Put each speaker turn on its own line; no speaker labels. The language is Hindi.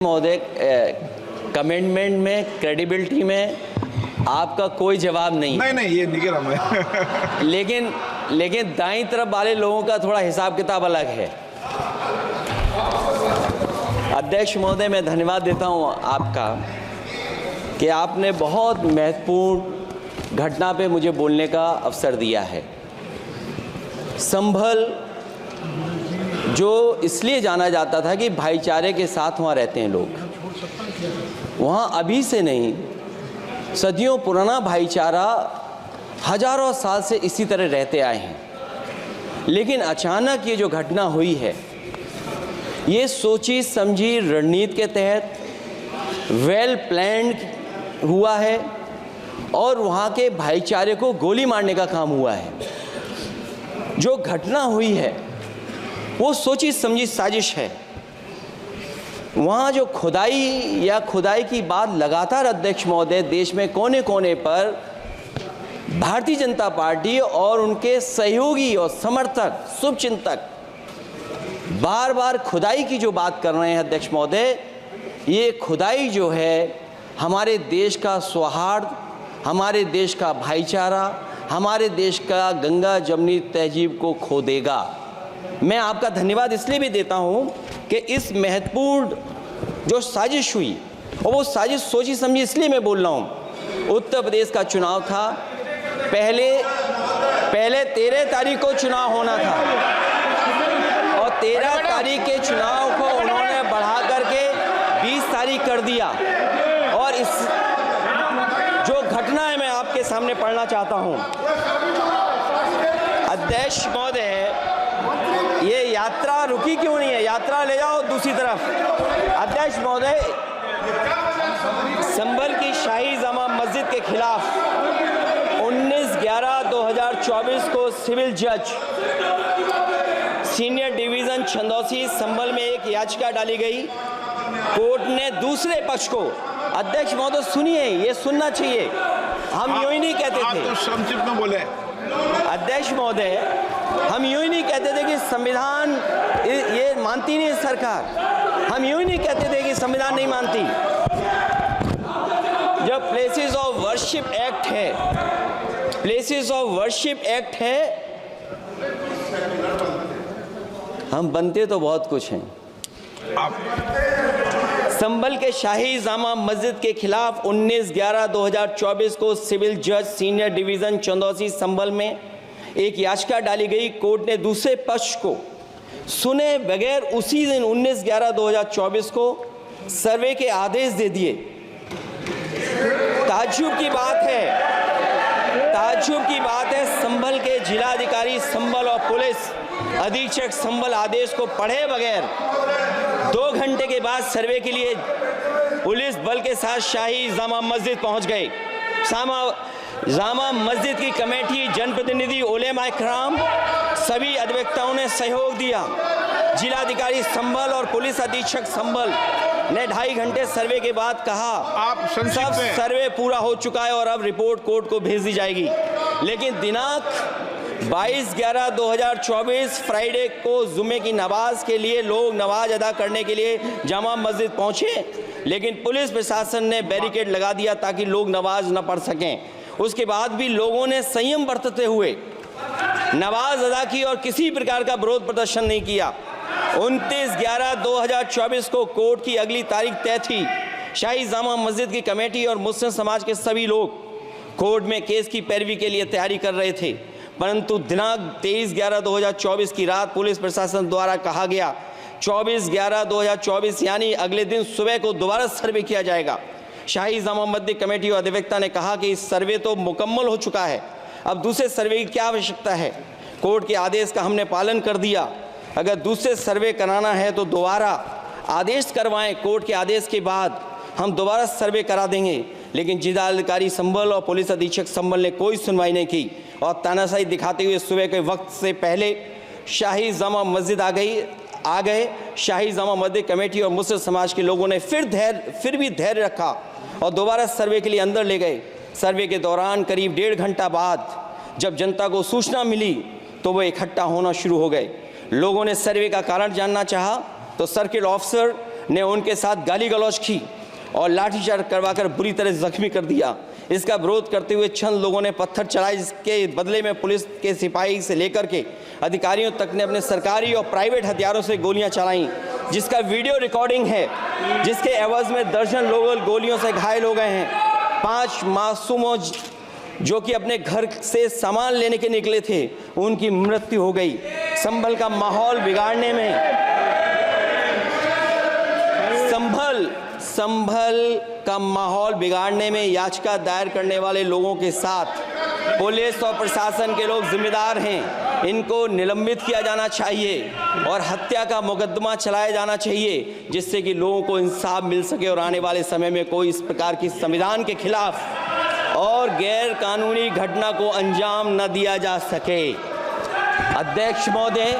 महोदय, कमेंटमेंट में, क्रेडिबिलिटी में आपका कोई जवाब नहीं।
नहीं, ये नहीं कह रहा मैं।
लेकिन दाईं तरफ वाले लोगों का थोड़ा हिसाब किताब अलग है। अध्यक्ष महोदय, मैं धन्यवाद देता हूं आपका कि आपने बहुत महत्वपूर्ण घटना पे मुझे बोलने का अवसर दिया है। संभल जो इसलिए जाना जाता था कि भाईचारे के साथ वहाँ रहते हैं लोग, वहाँ अभी से नहीं, सदियों पुराना भाईचारा हजारों साल से इसी तरह रहते आए हैं। लेकिन अचानक ये जो घटना हुई है, ये सोची समझी रणनीति के तहत वेल प्लान्ड हुआ है और वहाँ के भाईचारे को गोली मारने का काम हुआ है। जो घटना हुई है वो सोची समझी साजिश है। वहाँ जो खुदाई की बात लगातार अध्यक्ष महोदय देश में कोने कोने पर भारतीय जनता पार्टी और उनके सहयोगी और समर्थक, शुभचिंतक बार बार खुदाई की जो बात कर रहे हैं अध्यक्ष महोदय, ये खुदाई जो है हमारे देश का सौहार्द, हमारे देश का भाईचारा, हमारे देश का गंगा जमनी तहजीब को खो देगा। मैं आपका धन्यवाद इसलिए भी देता हूं कि इस महत्वपूर्ण जो साजिश हुई, और वो साजिश सोची समझी इसलिए मैं बोल रहा हूं। उत्तर प्रदेश का चुनाव था, पहले 13 तारीख को चुनाव होना था और 13 तारीख के चुनाव को उन्होंने बढ़ा करके 20 तारीख कर दिया। और इस जो घटना है मैं आपके सामने पढ़ना चाहता हूं। अध्यक्ष महोदय, ये यात्रा रुकी क्यों नहीं है? यात्रा ले जाओ दूसरी तरफ। अध्यक्ष महोदय, संभल की शाही जामा मस्जिद के खिलाफ 19/11/2024 को सिविल जज सीनियर डिवीजन छंदौसी संभल में एक याचिका डाली गई। कोर्ट ने दूसरे पक्ष को, अध्यक्ष महोदय सुनिए, ये सुनना चाहिए, हम यूं ही नहीं कहते थे।
तो संक्षिप्त में बोले।
अध्यक्ष महोदय, हम यूं ही नहीं कहते थे कि संविधान ये मानती नहीं सरकार। हम यूं ही नहीं कहते थे कि संविधान नहीं मानती। जब प्लेसेस ऑफ वर्शिप एक्ट है, प्लेसेस ऑफ वर्शिप एक्ट है, हम बनते तो बहुत कुछ हैं। संभल के शाही जामा मस्जिद के खिलाफ 19/11/2024 को सिविल जज सीनियर डिवीजन चंदौसी संभल में एक याचिका डाली गई। कोर्ट ने दूसरे पक्ष को सुने बगैर उसी दिन 19/11/2024 को सर्वे के आदेश दे दिए। ताज्जुब की बात है, संभल के जिलाधिकारी संभल और पुलिस अधीक्षक संभल आदेश को पढ़े बगैर 2 घंटे के बाद सर्वे के लिए पुलिस बल के साथ शाही जामा मस्जिद पहुंच गए। जामा मस्जिद की कमेटी, जनप्रतिनिधि, उलेमा इकराम, सभी अधिवक्ताओं ने सहयोग दिया। जिलाधिकारी संभल और पुलिस अधीक्षक संभल ने 2.5 घंटे सर्वे के बाद कहा,
आप
सब सर्वे पूरा हो चुका है और अब रिपोर्ट कोर्ट को भेज दी जाएगी। लेकिन दिनांक 22/11/2024 फ्राइडे को जुमे की नमाज के लिए लोग नमाज अदा करने के लिए जामा मस्जिद पहुंचे, लेकिन पुलिस प्रशासन ने बैरिकेड लगा दिया ताकि लोग नमाज न पढ़ सकें। उसके बाद भी लोगों ने संयम बरतते हुए नमाज अदा की और किसी प्रकार का विरोध प्रदर्शन नहीं किया। 29/11/2024 को कोर्ट की अगली तारीख तय थी। शाही जामा मस्जिद की कमेटी और मुस्लिम समाज के सभी लोग कोर्ट में केस की पैरवी के लिए तैयारी कर रहे थे, परंतु दिनांक 23/11/2024 की रात पुलिस प्रशासन द्वारा कहा गया 24/11/2024 यानी अगले दिन सुबह को दोबारा सर्वे किया जाएगा। शाही जामा मस्जिद कमेटी और अधिवक्ता ने कहा कि इस सर्वे तो मुकम्मल हो चुका है, अब दूसरे सर्वे की क्या आवश्यकता है? कोर्ट के आदेश का हमने पालन कर दिया। अगर दूसरे सर्वे कराना है तो दोबारा आदेश करवाएं, कोर्ट के आदेश के बाद हम दोबारा सर्वे करा देंगे। लेकिन जिलाधिकारी संभल और पुलिस अधीक्षक संभल ने कोई सुनवाई नहीं की और तानाशाही दिखाते हुए सुबह के वक्त से पहले शाही जामा मस्जिद आ गए। शाही जामा मस्जिद कमेटी और मुस्लिम समाज के लोगों ने फिर भी धैर्य रखा और दोबारा सर्वे के लिए अंदर ले गए। सर्वे के दौरान करीब 1.5 घंटा बाद जब जनता को सूचना मिली तो वो इकट्ठा होना शुरू हो गए। लोगों ने सर्वे का कारण जानना चाहा तो सर्किल ऑफिसर ने उनके साथ गाली गलौज की और लाठीचार्ज करवाकर बुरी तरह जख्मी कर दिया। इसका विरोध करते हुए चंद लोगों ने पत्थर चलाए, जिसके बदले में पुलिस के सिपाही से लेकर के अधिकारियों तक ने अपने सरकारी और प्राइवेट हथियारों से गोलियां चलाईं, जिसका वीडियो रिकॉर्डिंग है, जिसके एवज में दर्जन लोग गोलियों से घायल हो गए हैं। 5 मासूमों जो कि अपने घर से सामान लेने के निकले थे, उनकी मृत्यु हो गई। संभल का माहौल बिगाड़ने में संभल का माहौल बिगाड़ने में याचिका दायर करने वाले लोगों के साथ पुलिस और प्रशासन के लोग जिम्मेदार हैं। इनको निलंबित किया जाना चाहिए और हत्या का मुकदमा चलाया जाना चाहिए, जिससे कि लोगों को इंसाफ मिल सके और आने वाले समय में कोई इस प्रकार की संविधान के खिलाफ और गैर कानूनी घटना को अंजाम न दिया जा सके। अध्यक्ष महोदय,